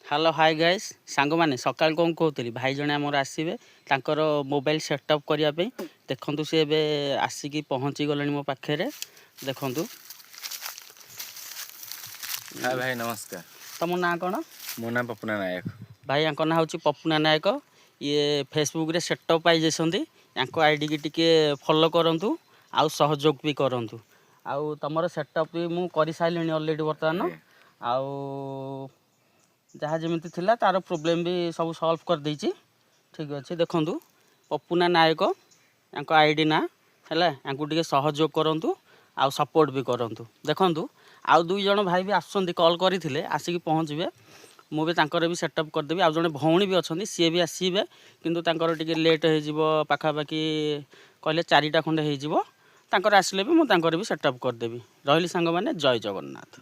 Hello hi guys सांग मैंने सकाल कौन कहते भाई जने आमर आसवे तांकर मोबाइल सेटअप करने देखु सी ए आसिकी पहुँची गले मो पाखे देखु। हाय भाई नमस्कार। तुम ना कौन? मो ना पपुना नायक। भाई या ना हूँ पपुना नायक। ये फेसबुक रे सेटअप पाई आईडी की टिके फॉलो करूँ आउ सहयोग भी करूँ। आउ तुम सेटअप भी मुझे कर सारे अलरेडी बर्तमान आउ जहाँ जमी थिला तार प्रोब्लेम भी सब सल्व कर देछि। ठीक अच्छे देखु पपुना नायक या आईडी ना है टे सहयोग करूँ आउ सपोर्ट भी करूँ। देखु आउ दुई जन भाई भी आसुँच कल करते आसिक पहुँचे मुझे भी सेटअप करदेवी। आउ जड़े भौणी भी अच्छा सी भी आसवे कि लेट हो पाखापाखि कहले 4टा खंडे हो आसले भी मुझे भी सेटअप करदेवी। रही सांग मैंने जय जगन्नाथ।